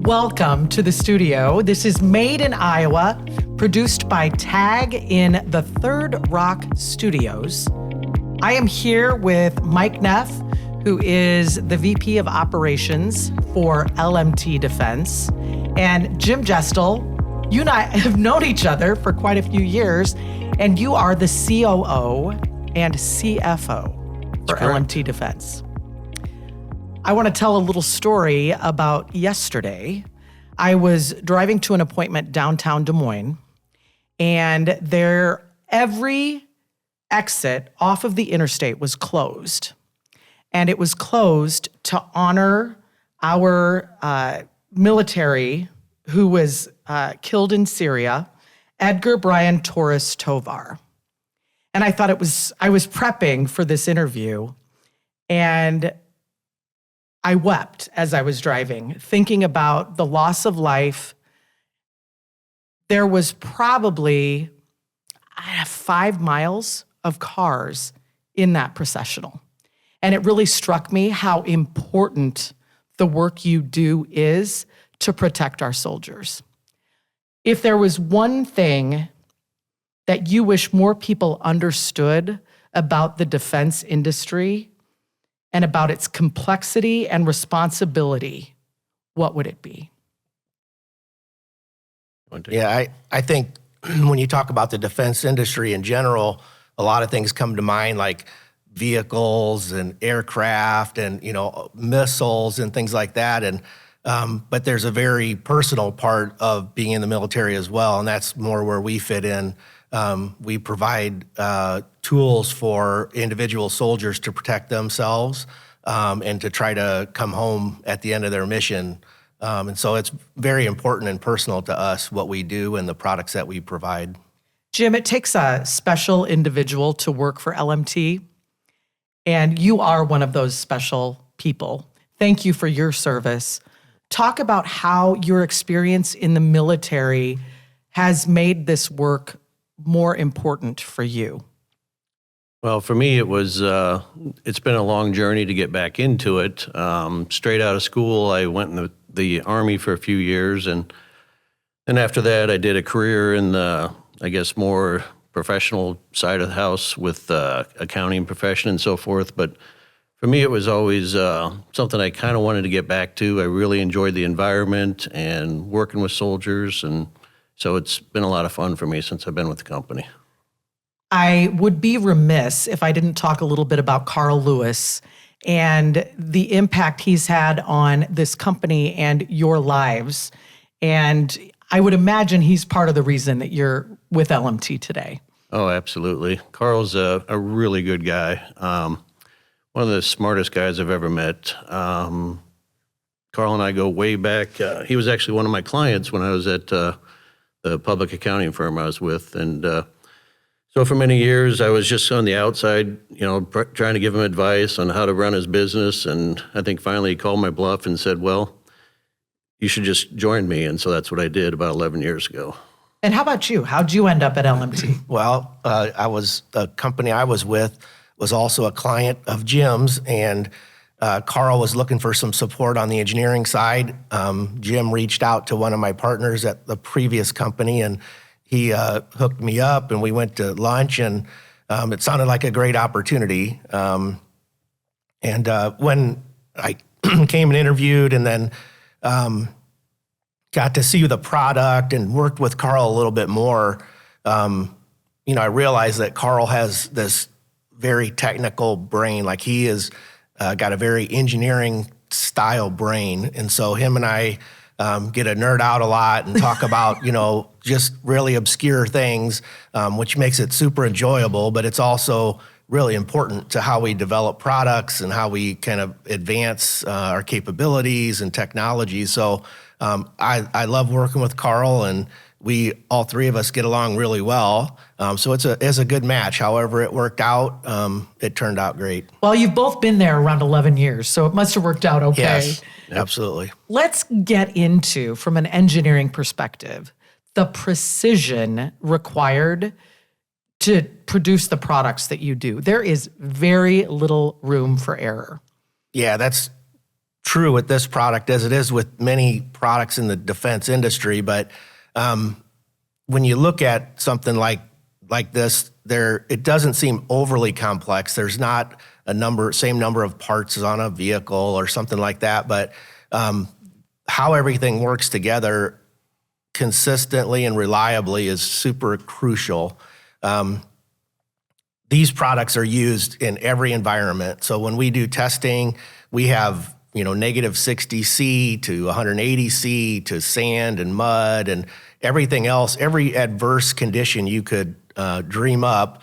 Welcome to the studio. This is Made in Iowa, produced by TAG in the Third Rock Studios. I am here with Mike Neff, who is the VP of Operations for LMT Defense, and Jim Jestile. You and I have known each other for quite a few years, and you are the COO and CFO for LMT Defense. I want to tell a little story about yesterday. I was driving to an appointment downtown Des Moines, and every exit off of the interstate was closed. And it was closed to honor our military who was killed in Syria, Edgar Brian Torres Tovar. And I thought I was prepping for this interview, and I wept as I was driving, thinking about the loss of life. There was probably 5 miles of cars in that processional. And it really struck me how important the work you do is to protect our soldiers. If there was one thing that you wish more people understood about the defense industry and about its complexity and responsibility, what would it be? Yeah, I think when you talk about the defense industry in general, a lot of things come to mind, like vehicles and aircraft and, missiles and things like that. And but there's a very personal part of being in the military as well, and that's more where we fit in. We provide tools for individual soldiers to protect themselves and to try to come home at the end of their mission. And so it's very important and personal to us what we do and the products that we provide. Jim, it takes a special individual to work for LMT, and you are one of those special people. Thank you for your service. Talk about how your experience in the military has made this work more important for you. Well, for me, it's been a long journey to get back into it. Straight out of school, I went in the Army for a few years, and after that, I did a career in the, more professional side of the house with accounting profession and so forth. But for me, it was always something I kind of wanted to get back to. I really enjoyed the environment and working with soldiers, and so it's been a lot of fun for me since I've been with the company. I would be remiss if I didn't talk a little bit about Carl Lewis and the impact he's had on this company and your lives. And I would imagine he's part of the reason that you're with LMT today. Oh, absolutely. Carl's a really good guy. One of the smartest guys I've ever met. Carl and I go way back. He was actually one of my clients when I was at the public accounting firm I was with. And so for many years, I was just on the outside, trying to give him advice on how to run his business. And I think finally he called my bluff and said, well, you should just join me. And so that's what I did about 11 years ago. And how about you? How'd you end up at LMT? Well, the company I was with was also a client of Jim's, and Carl was looking for some support on the engineering side. Jim reached out to one of my partners at the previous company, and he hooked me up, and we went to lunch, and it sounded like a great opportunity. And when I came and interviewed and then got to see the product and worked with Carl a little bit more, I realized that Carl has this very technical brain. Like he is got a very engineering style brain. And so him and I get to nerd out a lot and talk about, just really obscure things, which makes it super enjoyable, but it's also really important to how we develop products and how we kind of advance our capabilities and technology. So I love working with Carl, and all three of us get along really well. So it's a good match. However it worked out, it turned out great. Well, you've both been there around 11 years, so it must have worked out okay. Yes, absolutely. Let's get into, from an engineering perspective, the precision required to produce the products that you do. There is very little room for error. Yeah, that's true with this product as it is with many products in the defense industry. But when you look at something like this, it doesn't seem overly complex. There's not same number of parts as on a vehicle or something like that. But how everything works together consistently and reliably is super crucial. These products are used in every environment. So when we do testing, we have negative 60 C to 180 C to sand and mud and everything else. Every adverse condition you could dream up,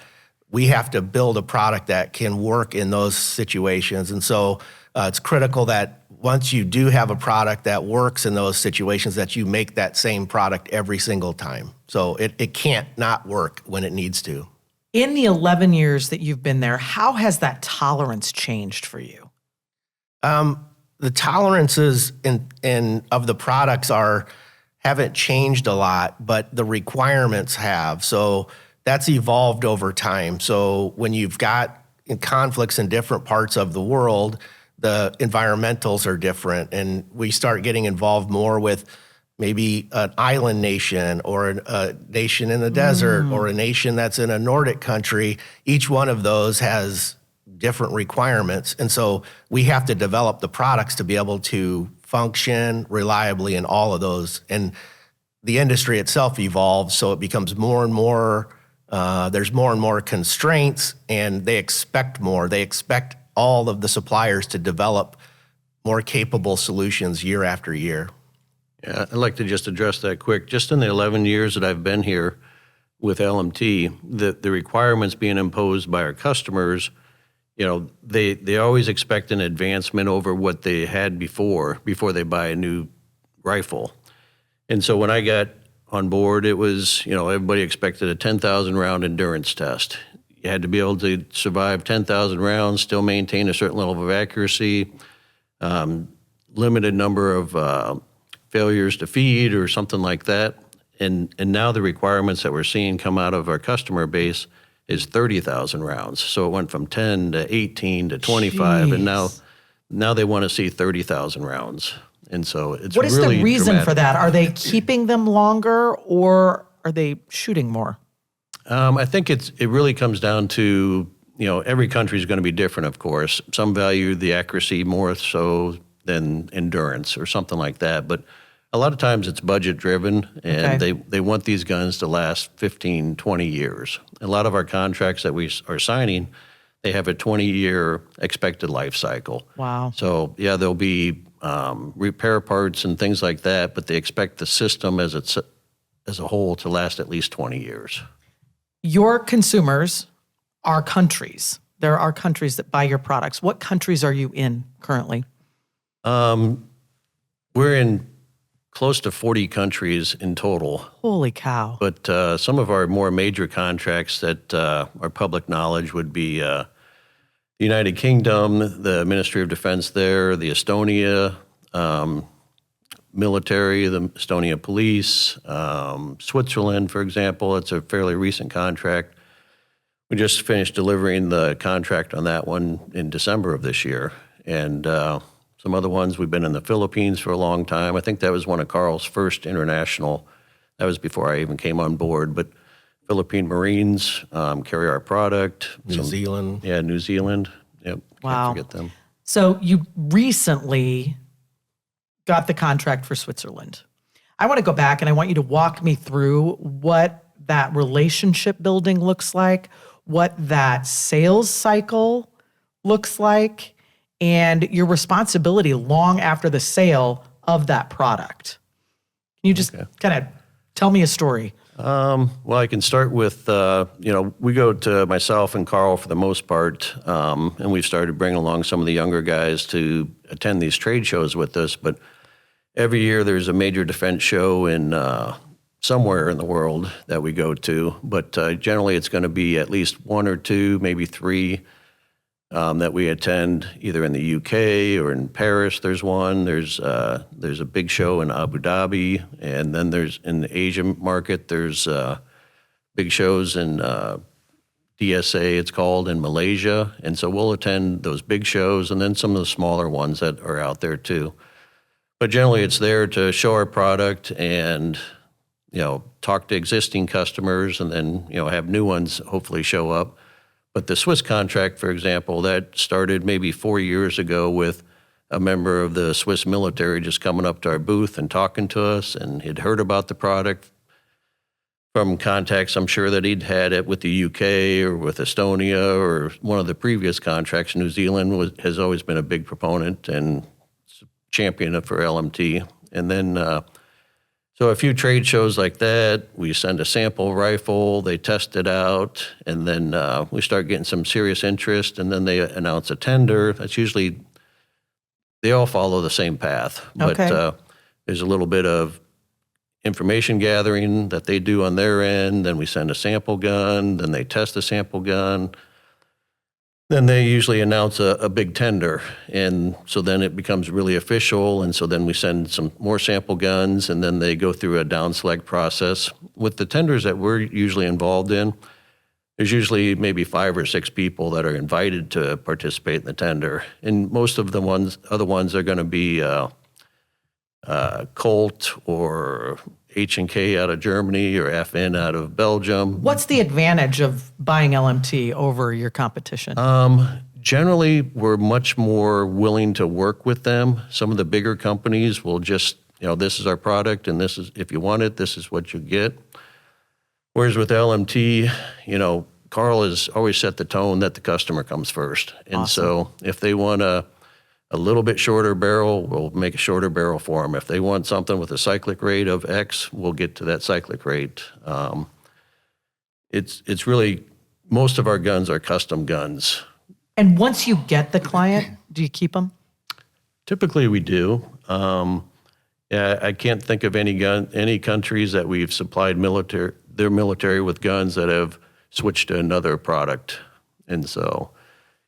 we have to build a product that can work in those situations. And so it's critical that once you do have a product that works in those situations, that you make that same product every single time. So it can't not work when it needs to. In the 11 years that you've been there, how has that tolerance changed for you? The tolerances of the products haven't changed a lot, but the requirements have. So that's evolved over time. So when you've got conflicts in different parts of the world, the environmentals are different, and we start getting involved more with maybe an island nation or a nation in the desert or a nation that's in a Nordic country. Each one of those has different requirements. And so we have to develop the products to be able to function reliably in all of those. And the industry itself evolves, so it becomes more and more, there's more and more constraints, and they expect more. They expect all of the suppliers to develop more capable solutions year after year. Yeah, I'd like to just address that quick. Just in the 11 years that I've been here with LMT, the requirements being imposed by our customers, they always expect an advancement over what they had before they buy a new rifle. And so when I got on board, it was, everybody expected a 10,000 round endurance test. You had to be able to survive 10,000 rounds, still maintain a certain level of accuracy, limited number of failures to feed or something like that. And now the requirements that we're seeing come out of our customer base is 30,000 rounds. So it went from 10 to 18 to 25, Jeez. and now they want to see 30,000 rounds. And so it's What is really the reason dramatic. for that? Are they keeping them longer, or are they shooting more? I think it really comes down to, every country is going to be different, of course. Some value the accuracy more so than endurance or something like that. But a lot of times it's budget driven, and they want these guns to last 15, 20 years. A lot of our contracts that we are signing, they have a 20-year expected life cycle. Wow. So, yeah, there'll be repair parts and things like that, but they expect the system as a whole to last at least 20 years. Your consumers are countries. There are countries that buy your products. What countries are you in currently? We're in close to 40 countries in total. Holy cow. But some of our more major contracts that are public knowledge would be the United Kingdom, the Ministry of Defense there, the Estonia military, the Estonia police, Switzerland, for example. It's a fairly recent contract. We just finished delivering the contract on that one in December of this year. And some other ones, we've been in the Philippines for a long time. I think that was one of Carl's first international. That was before I even came on board. But Philippine Marines carry our product. New Zealand. Yeah, New Zealand. Yep, Wow. can't forget them. So you recently got the contract for Switzerland. I want to go back and I want you to walk me through what that relationship building looks like, what that sales cycle looks like, and your responsibility long after the sale of that product. Can you just kind of tell me a story? Well, I can start with, we go to myself and Carl for the most part, and we've started bringing along some of the younger guys to attend these trade shows with us. But every year there's a major defense show in somewhere in the world that we go to. But generally it's going to be at least one or two, maybe three that we attend either in the UK or in Paris. There's one. There's a big show in Abu Dhabi, and then there's in the Asian market. There's big shows in DSA, it's called, in Malaysia. And so we'll attend those big shows and then some of the smaller ones that are out there too. But generally it's there to show our product and, talk to existing customers and then, have new ones hopefully show up. But the Swiss contract, for example, that started maybe 4 years ago with a member of the Swiss military just coming up to our booth and talking to us, and he'd heard about the product from contacts, I'm sure, that he'd had it with the UK or with Estonia or one of the previous contracts. New Zealand has always been a big proponent and champion for LMT. And then, so a few trade shows like that, we send a sample rifle, they test it out, and then we start getting some serious interest, and then they announce a tender. That's usually, they all follow the same path. But there's a little bit of information gathering that they do on their end, then we send a sample gun, then they test the sample gun, then they usually announce a big tender, and so then it becomes really official, and so then we send some more sample guns, and then they go through a down select process. With the tenders that we're usually involved in, there's usually maybe 5 or 6 people that are invited to participate in the tender, and most of the other ones are going to be Colt or H&K out of Germany or FN out of Belgium. What's the advantage of buying LMT over your competition? Generally, we're much more willing to work with them. Some of the bigger companies will just, this is our product, and this is, if you want it, this is what you get. Whereas with LMT, Carl has always set the tone that the customer comes first. And Awesome. So if they want a little bit shorter barrel, we'll make a shorter barrel for them. If they want something with a cyclic rate of X, we'll get to that cyclic rate. It's really, most of our guns are custom guns. And once you get the client, do you keep them? Typically we do. I can't think of any countries that we've supplied their military with guns that have switched to another product. And so,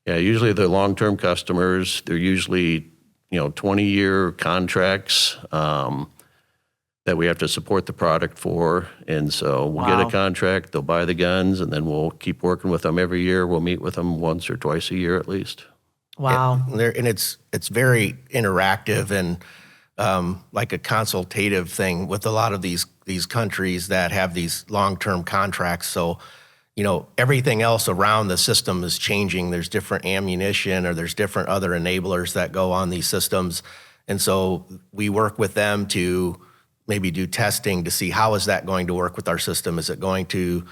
usually they're long-term customers. They're usually, 20-year contracts that we have to support the product for. And so we'll get a contract, they'll buy the guns, and then we'll keep working with them every year. We'll meet with them once or twice a year at least. Wow. And it's very interactive and like a consultative thing with a lot of these countries that have these long-term contracts. So, everything else around the system is changing. There's different ammunition or there's different other enablers that go on these systems. And so we work with them to maybe do testing to see how is that going to work with our system? Is it going to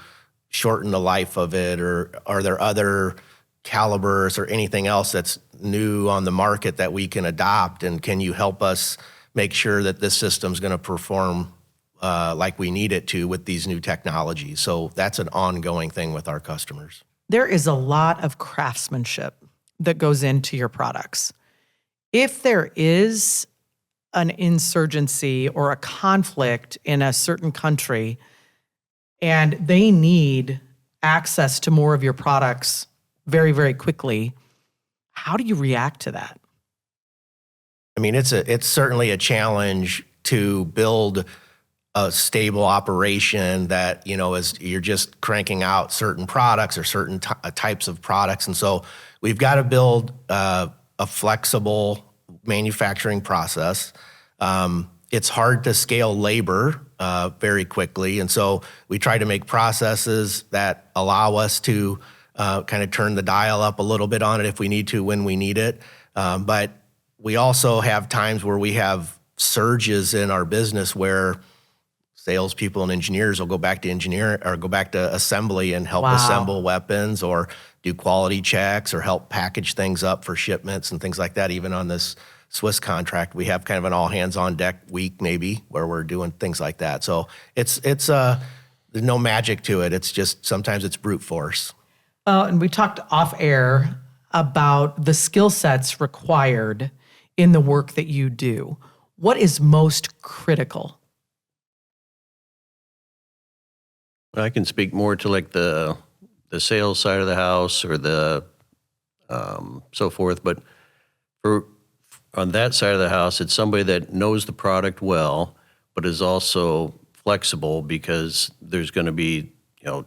shorten the life of it, or are there other calibers or anything else that's new on the market that we can adopt? And can you help us make sure that this system's going to perform like we need it to with these new technologies? So that's an ongoing thing with our customers. There is a lot of craftsmanship that goes into your products. If there is an insurgency or a conflict in a certain country and they need access to more of your products very, very quickly, how do you react to that? I mean, it's certainly a challenge to build a stable operation that, is you're just cranking out certain products or certain types of products. And so we've got to build a flexible manufacturing process. It's hard to scale labor very quickly. And so we try to make processes that allow us to kind of turn the dial up a little bit on it if we need to, when we need it. But we also have times where we have surges in our business where salespeople and engineers will go back to engineering or go back to assembly and help assemble weapons or do quality checks or help package things up for shipments and things like that. Even on this Swiss contract, we have kind of an all hands on deck week maybe where we're doing things like that. So it's there's no magic to it. It's just sometimes it's brute force. And we talked off air about the skill sets required in the work that you do. What is most critical? I can speak more to like the sales side of the house or the so forth, but on that side of the house, it's somebody that knows the product well, but is also flexible because there's going to be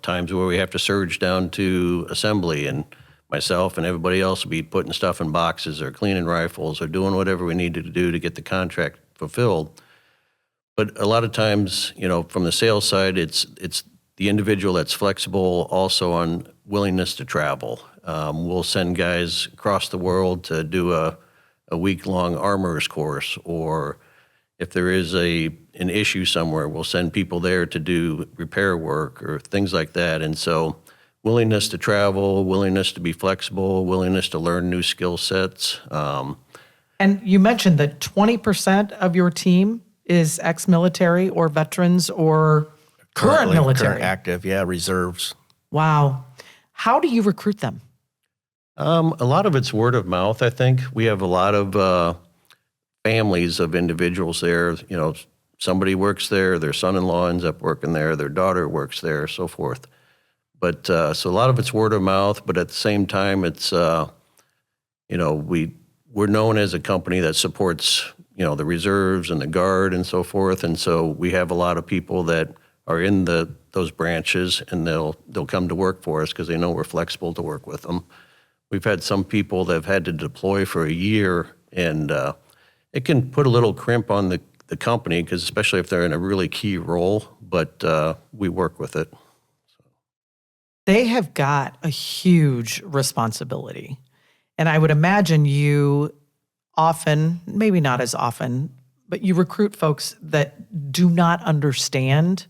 times where we have to surge down to assembly, and myself and everybody else will be putting stuff in boxes or cleaning rifles or doing whatever we need to do to get the contract fulfilled. But a lot of times, from the sales side, it's the individual that's flexible also on willingness to travel. We'll send guys across the world to do a week-long armorer's course, or if there is an issue somewhere, we'll send people there to do repair work or things like that. And so willingness to travel, willingness to be flexible, willingness to learn new skill sets. And you mentioned that 20% of your team is ex-military or veterans or current military. Current active, reserves. Wow. How do you recruit them? A lot of it's word of mouth, I think. We have a lot of families of individuals there. Somebody works there, their son-in-law ends up working there, their daughter works there, so forth. But so a lot of it's word of mouth, but at the same time, it's, we're known as a company that supports, the reserves and the Guard and so forth. And so we have a lot of people that are in those branches, and they'll come to work for us because they know we're flexible to work with them. We've had some people that have had to deploy for a year, and it can put a little crimp on the company, because especially if they're in a really key role, but we work with it. They have got a huge responsibility. And I would imagine you often, maybe not as often, but you recruit folks that do not understand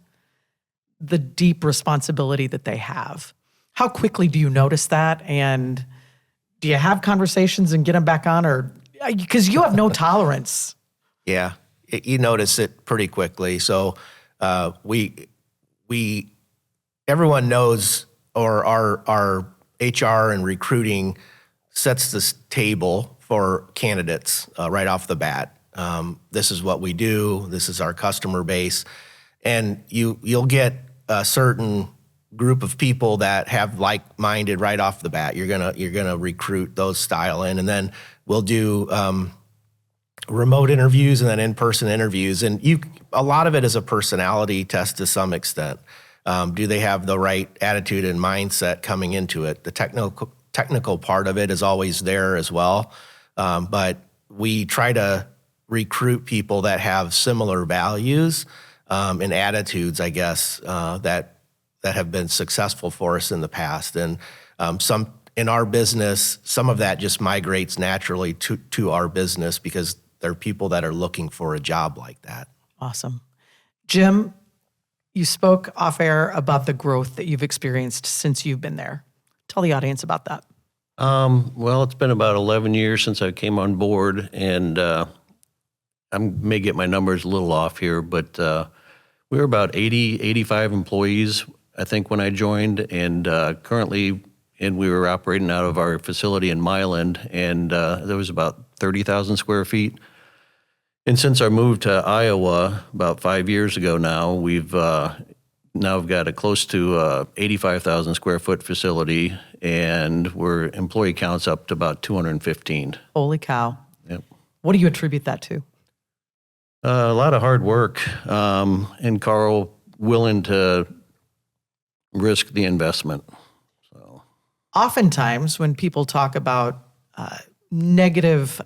the deep responsibility that they have. How quickly do you notice that? And do you have conversations and get them back on? Or because you have no tolerance. Yeah, you notice it pretty quickly. So everyone knows, or our HR and recruiting sets this table for candidates right off the bat. This is what we do. This is our customer base. And you'll get a certain group of people that have like-minded right off the bat. You're gonna recruit those style in, and then we'll do remote interviews and then in-person interviews. And a lot of it is a personality test to some extent. Do they have the right attitude and mindset coming into it? The technical part of it is always there as well. But we try to recruit people that have similar values and attitudes, I guess, that have been successful for us in the past. And some in our business, some of that just migrates naturally to our business because there are people that are looking for a job like that. Awesome. Jim, you spoke off air about the growth that you've experienced since you've been there. Tell the audience about that. Well, it's been about 11 years since I came on board, and I may get my numbers a little off here, but we were about 80, 85 employees, I think, when I joined, and currently, we were operating out of our facility in Milan, and there was about 30,000 square feet. And since our move to Iowa about 5 years ago now, we've got a close to 85,000 square foot facility, and we're employee counts up to about 215. Holy cow. Yep. What do you attribute that to? A lot of hard work, and Carl willing to risk the investment. So, oftentimes when people talk about negative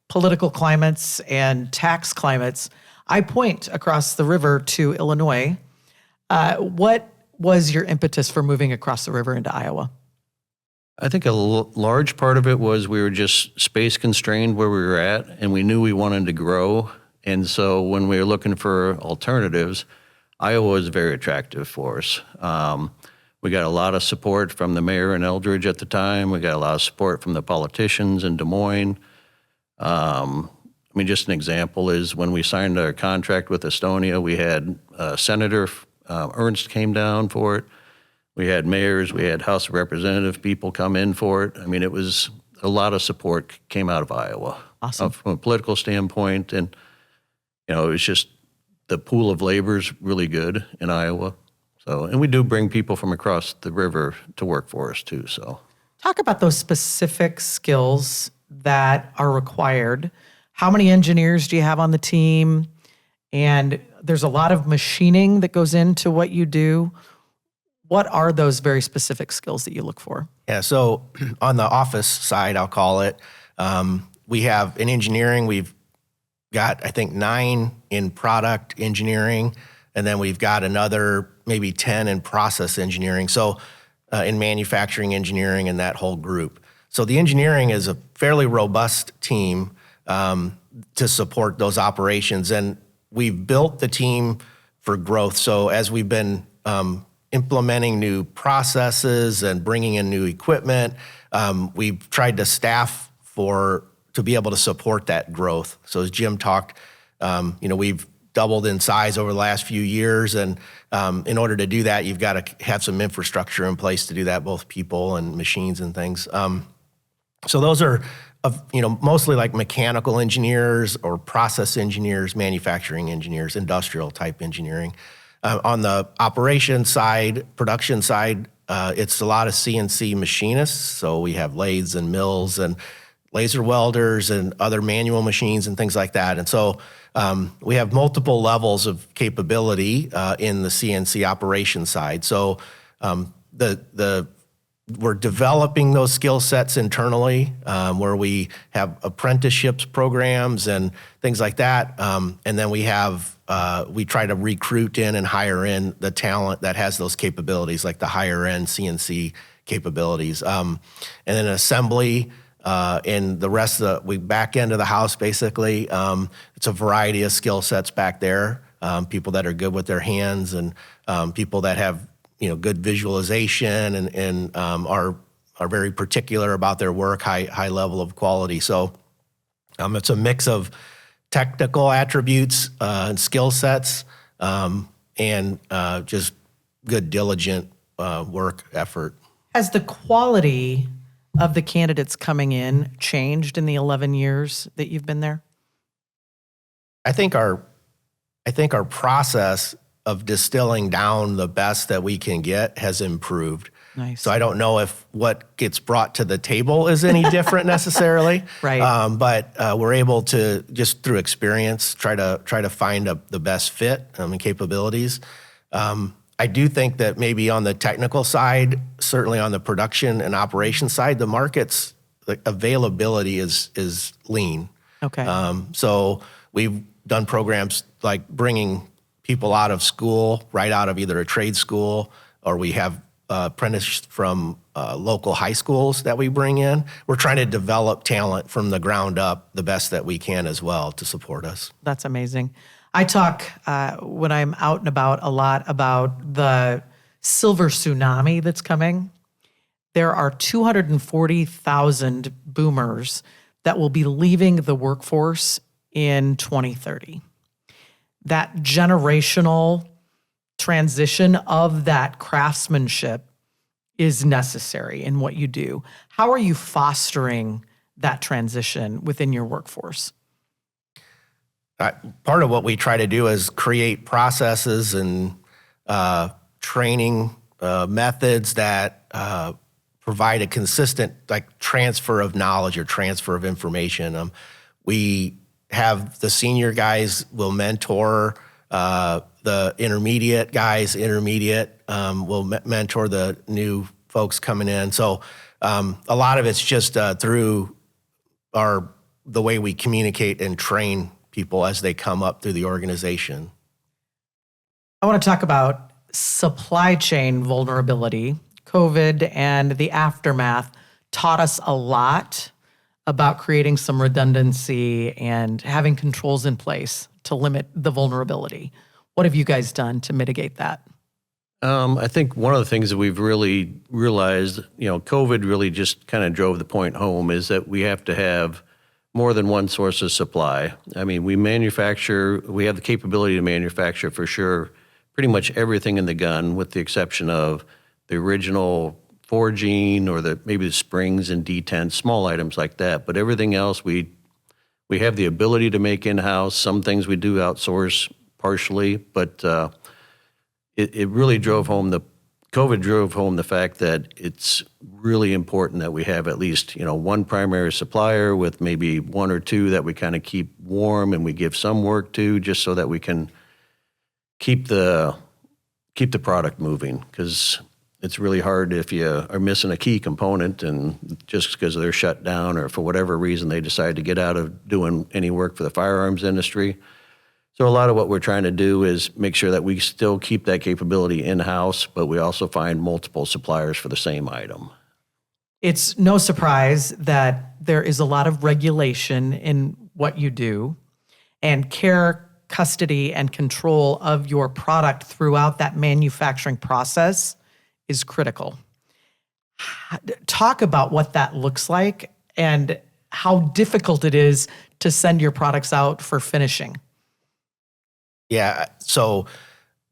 political climates and tax climates, I point across the river to Illinois. What was your impetus for moving across the river into Iowa? I think a large part of it was we were just space constrained where we were at, and we knew we wanted to grow. And so when we were looking for alternatives, Iowa was very attractive for us. We got a lot of support from the mayor in Eldridge at the time. We got a lot of support from the politicians in Des Moines. Just an example is when we signed our contract with Estonia, we had Senator Ernst came down for it. We had mayors, we had House of Representative people come in for it. It was a lot of support came out of Iowa. Awesome. From a political standpoint, and it was just the pool of labor is really good in Iowa. So, and we do bring people from across the river to work for us too. So, talk about those specific skills that are required. How many engineers do you have on the team? And there's a lot of machining that goes into what you do. What are those very specific skills that you look for? Yeah, so on the office side, I'll call it, we have in engineering, we've got, I think, 9 in product engineering, and then we've got another maybe 10 in process engineering. So in manufacturing engineering and that whole group. So the engineering is a fairly robust team to support those operations. And we've built the team for growth. So as we've been implementing new processes and bringing in new equipment, we've tried to staff to be able to support that growth. So as Jim talked, we've doubled in size over the last few years, and in order to do that, you've got to have some infrastructure in place to do that, both people and machines and things. So those are, mostly like mechanical engineers or process engineers, manufacturing engineers, industrial type engineering. On the operations side, production side, it's a lot of CNC machinists. So we have lathes and mills and laser welders and other manual machines and things like that. And so we have multiple levels of capability in the CNC operations side. So we're developing those skill sets internally, where we have apprenticeships programs and things like that. And then we try to recruit in and hire in the talent that has those capabilities, like the higher end CNC capabilities. And then assembly, and the rest of the back end of the house, basically, it's a variety of skill sets back there. People that are good with their hands and people that have good visualization and are very particular about their work, high level of quality. So it's a mix of technical attributes and skill sets and just good, diligent work effort. Has the quality of the candidates coming in changed in the 11 years that you've been there? I think our process of distilling down the best that we can get has improved. Nice. So I don't know if what gets brought to the table is any different necessarily. Right. But we're able to, just through experience, try to find the best fit and capabilities. I do think that maybe on the technical side, certainly on the production and operation side, the market's availability is lean. Okay. So we've done programs like bringing people out of school, right out of either a trade school, or we have apprentices from local high schools that we bring in. We're trying to develop talent from the ground up the best that we can as well to support us. That's amazing. I talk when I'm out and about a lot about the silver tsunami that's coming. There are 240,000 boomers that will be leaving the workforce in 2030. That generational transition of that craftsmanship is necessary in what you do. How are you fostering that transition within your workforce? Part of what we try to do is create processes and training methods that provide a consistent transfer of knowledge or transfer of information. We have the senior guys will mentor the intermediate guys. Intermediate will mentor the new folks coming in. So a lot of it's just through the way we communicate and train people as they come up through the organization. I want to talk about supply chain vulnerability. COVID and the aftermath taught us a lot about creating some redundancy and having controls in place to limit the vulnerability. What have you guys done to mitigate that? I think one of the things that we've really realized, COVID really just kind of drove the point home, is that we have to have more than one source of supply. I mean, we have the capability to manufacture for sure pretty much everything in the gun, with the exception of the original forging or maybe the springs and D10, small items like that. But everything else we have the ability to make in-house. Some things we do outsource partially, but it really COVID drove home the fact that it's really important that we have at least, one primary supplier with maybe one or two that we kind of keep warm and we give some work to, just so that we can keep the product moving. Because it's really hard if you are missing a key component and just because they're shut down or for whatever reason they decide to get out of doing any work for the firearms industry. So a lot of what we're trying to do is make sure that we still keep that capability in-house, but we also find multiple suppliers for the same item. It's no surprise that there is a lot of regulation in what you do, and care, custody, and control of your product throughout that manufacturing process is critical. Talk about what that looks like and how difficult it is to send your products out for finishing. Yeah. So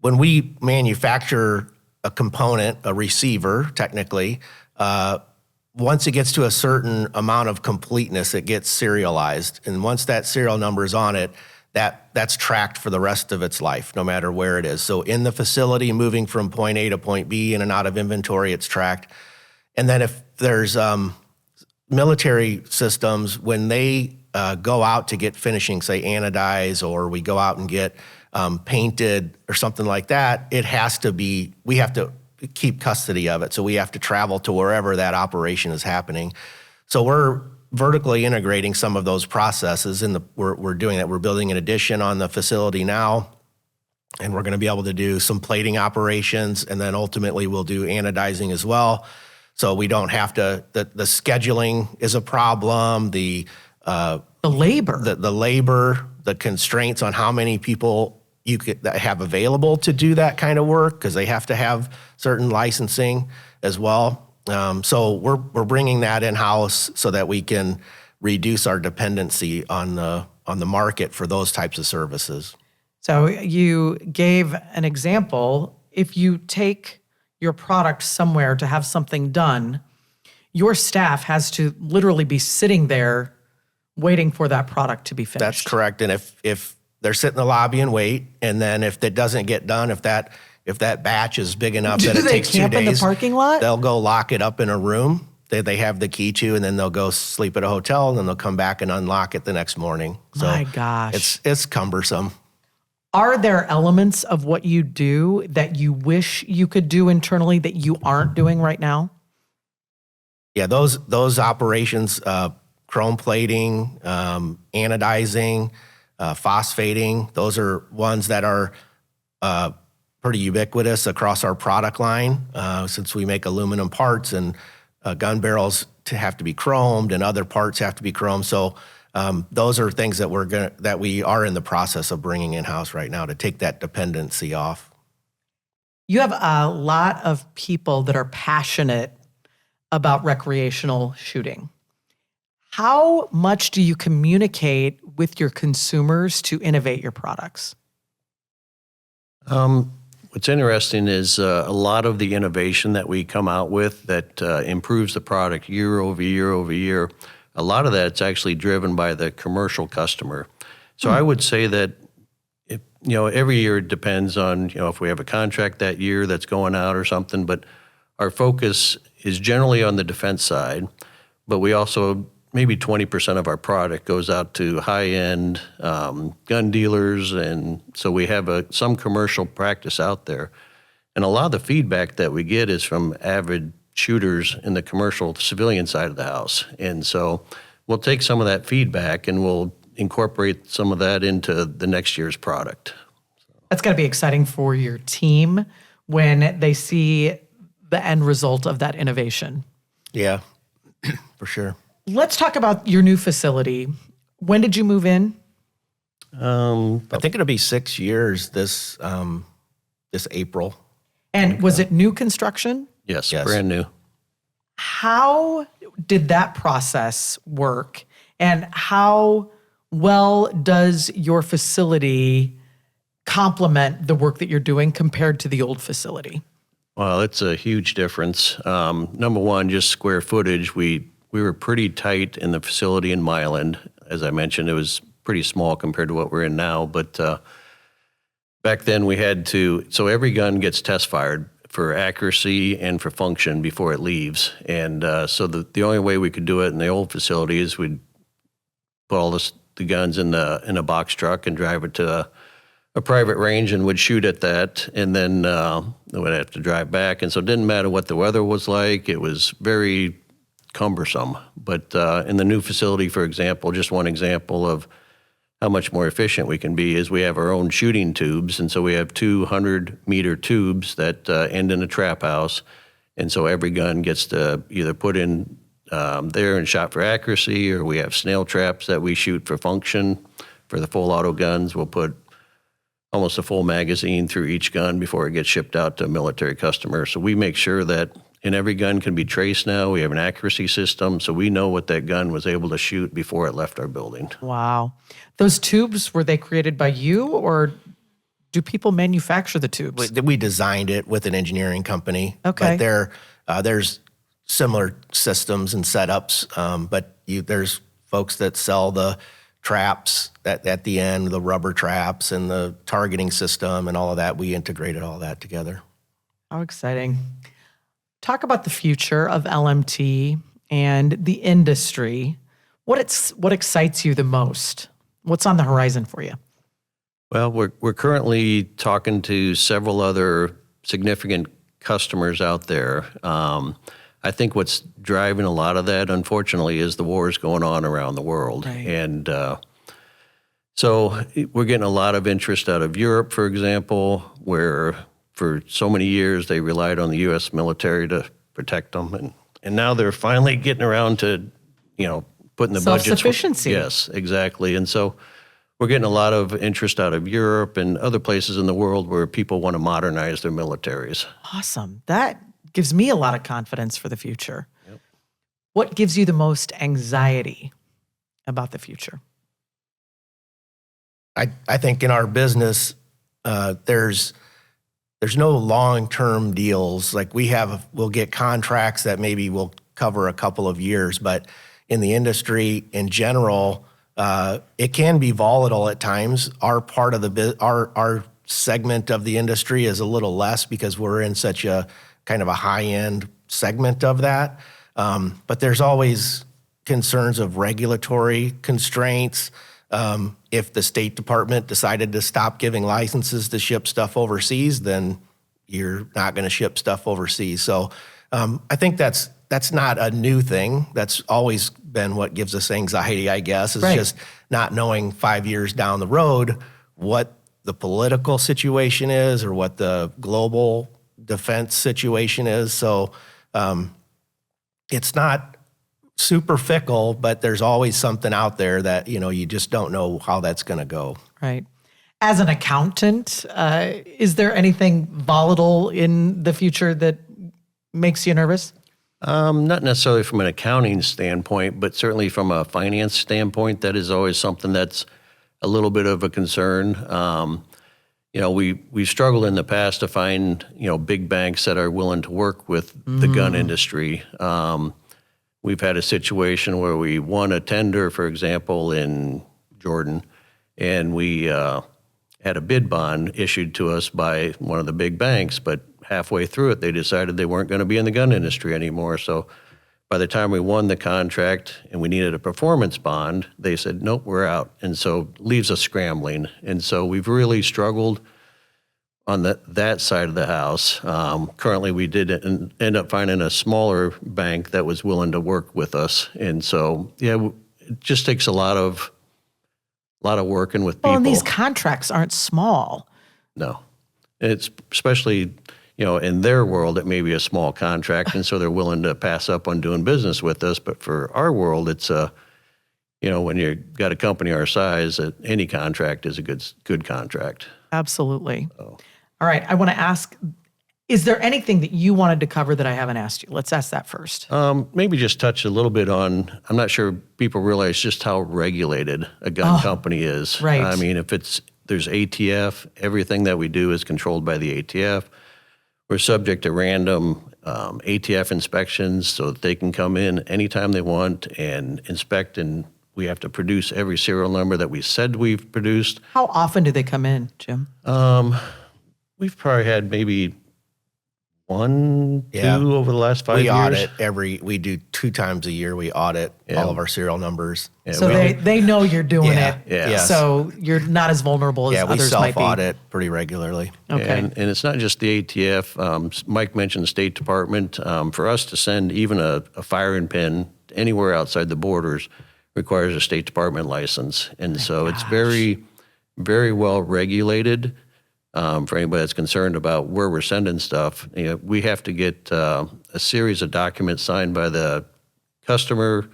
when we manufacture a component, a receiver, technically, once it gets to a certain amount of completeness, it gets serialized. And once that serial number is on it, that's tracked for the rest of its life, no matter where it is. So in the facility, moving from point A to point B in and out of inventory, it's tracked. And then if there's military systems, when they go out to get finishing, say anodize, or we go out and get painted or something like that, we have to keep custody of it. So we have to travel to wherever that operation is happening. So we're vertically integrating some of those processes, and we're doing that. We're building an addition on the facility now, and we're going to be able to do some plating operations, and then ultimately we'll do anodizing as well. So we don't have to. The scheduling is a problem. The labor, the labor, the constraints on how many people you could have available to do that kind of work, because they have to have certain licensing as well. So we're bringing that in-house so that we can reduce our dependency on the market for those types of services. So you gave an example. If you take your product somewhere to have something done, your staff has to literally be sitting there waiting for that product to be finished. That's correct. And if they're sitting in the lobby and wait, and then if that doesn't get done, if that batch is big enough that it takes 2 days, camp in the parking lot? They'll go lock it up in a room that they have the key to, and then they'll go sleep at a hotel, and then they'll come back and unlock it the next morning. So my gosh. It's cumbersome. Are there elements of what you do that you wish you could do internally that you aren't doing right now? Yeah, those operations, chrome plating, anodizing, phosphating, those are ones that are pretty ubiquitous across our product line, since we make aluminum parts, and gun barrels have to be chromed and other parts have to be chromed. So those are things that we are in the process of bringing in-house right now to take that dependency off. You have a lot of people that are passionate about recreational shooting. How much do you communicate with your consumers to innovate your products? What's interesting is a lot of the innovation that we come out with that improves the product year over year over year, a lot of that's actually driven by the commercial customer. So I would say that every year it depends on if we have a contract that year that's going out or something, but our focus is generally on the defense side, but we also maybe 20% of our product goes out to high-end gun dealers, and so we have some commercial practice out there. And a lot of the feedback that we get is from avid shooters in the commercial civilian side of the house. And so we'll take some of that feedback and we'll incorporate some of that into the next year's product. That's got to be exciting for your team when they see the end result of that innovation. Yeah, for sure. Let's talk about your new facility. When did you move in? I think it'll be 6 years this April. And was it new construction? Yes, brand new. How did that process work? And how well does your facility complement the work that you're doing compared to the old facility? Well, it's a huge difference. Number one, just square footage. We were pretty tight in the facility in Milan. As I mentioned, it was pretty small compared to what we're in now. But back then we had to, so every gun gets test fired for accuracy and for function before it leaves. And so the only way we could do it in the old facility is we'd put all the guns in a box truck and drive it to a private range and would shoot at that, and then would have to drive back. And so it didn't matter what the weather was like. It was very cumbersome. But in the new facility, for example, just one example of how much more efficient we can be is we have our own shooting tubes. And so we have 200-meter tubes that end in a trap house. And so every gun gets to either put in there and shot for accuracy, or we have snail traps that we shoot for function. For the full auto guns, we'll put almost a full magazine through each gun before it gets shipped out to a military customer. So we make sure that and every gun can be traced now. We have an accuracy system, so we know what that gun was able to shoot before it left our building. Wow. Those tubes, were they created by you, or do people manufacture the tubes? We designed it with an engineering company. Okay. But there's similar systems and setups, but there's folks that sell the traps at the end, the rubber traps and the targeting system and all of that. We integrated all that together. How exciting. Talk about the future of LMT and the industry. What excites you the most? What's on the horizon for you? Well, we're currently talking to several other significant customers out there. I think what's driving a lot of that, unfortunately, is the wars going on around the world. Right. And so we're getting a lot of interest out of Europe, for example, where for so many years they relied on the U.S. military to protect them. And now they're finally getting around to, putting the budgets. Self-sufficiency. Yes, exactly. And so we're getting a lot of interest out of Europe and other places in the world where people want to modernize their militaries. Awesome. That gives me a lot of confidence for the future. Yep. What gives you the most anxiety about the future? I think in our business, there's no long-term deals. Like we'll get contracts that maybe will cover a couple of years, but in the industry in general, it can be volatile at times. Our part of our segment of the industry is a little less because we're in such a kind of a high-end segment of that. But there's always concerns of regulatory constraints. If the State Department decided to stop giving licenses to ship stuff overseas, then you're not going to ship stuff overseas. So I think that's not a new thing. That's always been what gives us anxiety, I guess, is Right. just not knowing 5 years down the road what the political situation is or what the global defense situation is. So it's not super fickle, but there's always something out there that, you just don't know how that's going to go. Right. As an accountant, is there anything volatile in the future that makes you nervous? Not necessarily from an accounting standpoint, but certainly from a finance standpoint, that is always something that's a little bit of a concern. We've struggled in the past to find, big banks that are willing to work with the gun industry. We've had a situation where we won a tender, for example, in Jordan, and we had a bid bond issued to us by one of the big banks, but halfway through it, they decided they weren't going to be in the gun industry anymore. So by the time we won the contract and we needed a performance bond, they said, nope, we're out. And so leaves us scrambling. And so we've really struggled on that side of the house. Currently, we did end up finding a smaller bank that was willing to work with us. And so, it just takes a lot of working with people. Well, and these contracts aren't small. No. It's especially, in their world, it may be a small contract, and so they're willing to pass up on doing business with us. But for our world, it's when you've got a company our size, any contract is a good contract. Absolutely. So. All right. I want to ask, is there anything that you wanted to cover that I haven't asked you? Let's ask that first. Maybe just touch a little bit on, I'm not sure people realize just how regulated a gun company is. Right. I mean, there's ATF, everything that we do is controlled by the ATF. We're subject to random ATF inspections so that they can come in anytime they want and inspect, and we have to produce every serial number that we said we've produced. How often do they come in, Jim? We've probably had maybe 2 over the last 5 We years. we do 2 times a year. We audit all of our serial numbers. Yeah, So they know you're doing Yeah, it. yeah. So you're not as vulnerable as Yeah, we others might be. self-audit pretty regularly. Okay. And it's not just the ATF. Mike mentioned the State Department. For us to send even a firing pin anywhere outside the borders requires a State Department license. And so it's very, very well regulated. For anybody that's concerned about where we're sending stuff, we have to get a series of documents signed by the customer,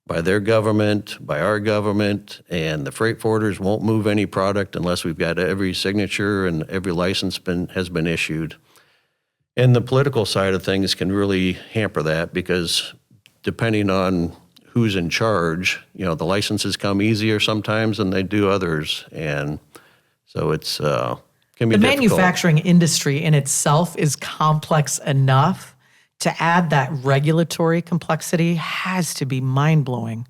by their government, by our government, and the freight forwarders won't move any product unless we've got every signature and every license has been issued. And the political side of things can really hamper that because depending on who's in charge, the licenses come easier sometimes than they do others. And so it's can be The difficult. manufacturing industry in itself is complex enough. To add that regulatory complexity has to be mind-blowing.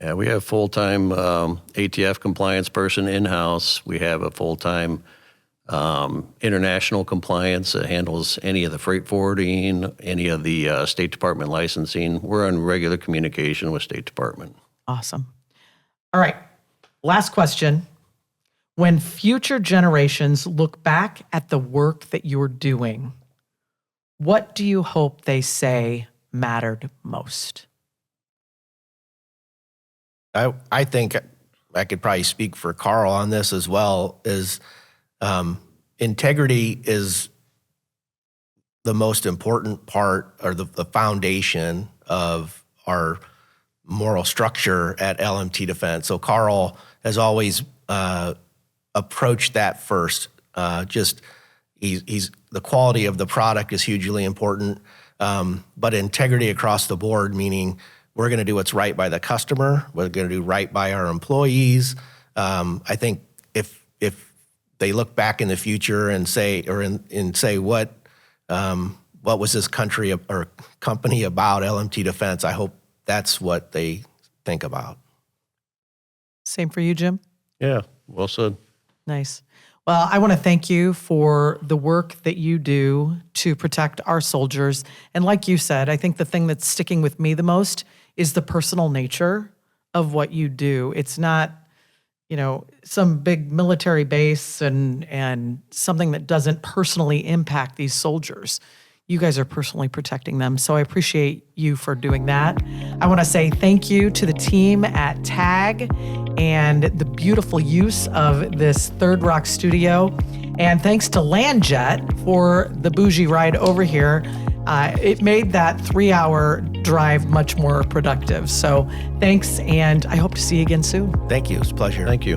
Yeah, we have full-time ATF compliance person in-house. We have a full-time international compliance that handles any of the freight forwarding, any of the State Department licensing. We're in regular communication with State Department. Awesome. All right. Last question. When future generations look back at the work that you're doing, what do you hope they say mattered most? I think I could probably speak for Carl on this as well, is integrity is the most important part or the foundation of our moral structure at LMT Defense. So Carl has always approached that first. He's the quality of the product is hugely important, but integrity across the board, meaning we're going to do what's right by the customer. We're going to do right by our employees. I think if they look back in the future and say, what was this country or company about, LMT Defense, I hope that's what they think about. Same for you, Jim? Yeah, well said. Nice. Well, I want to thank you for the work that you do to protect our soldiers. And like you said, I think the thing that's sticking with me the most is the personal nature of what you do. It's not, some big military base and something that doesn't personally impact these soldiers. You guys are personally protecting them. So I appreciate you for doing that. I want to say thank you to the team at TAG and the beautiful use of this Third Rock studio. And thanks to Landjet for the bougie ride over here. It made that 3-hour drive much more productive. So thanks, and I hope to see you again soon. Thank you. It's a pleasure. Thank you.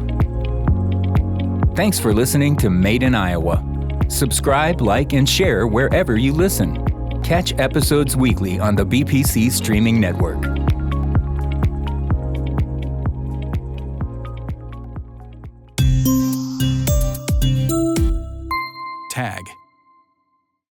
Thanks for listening to Made in Iowa. Subscribe, like, and share wherever you listen. Catch episodes weekly on the BPC streaming network. TAG.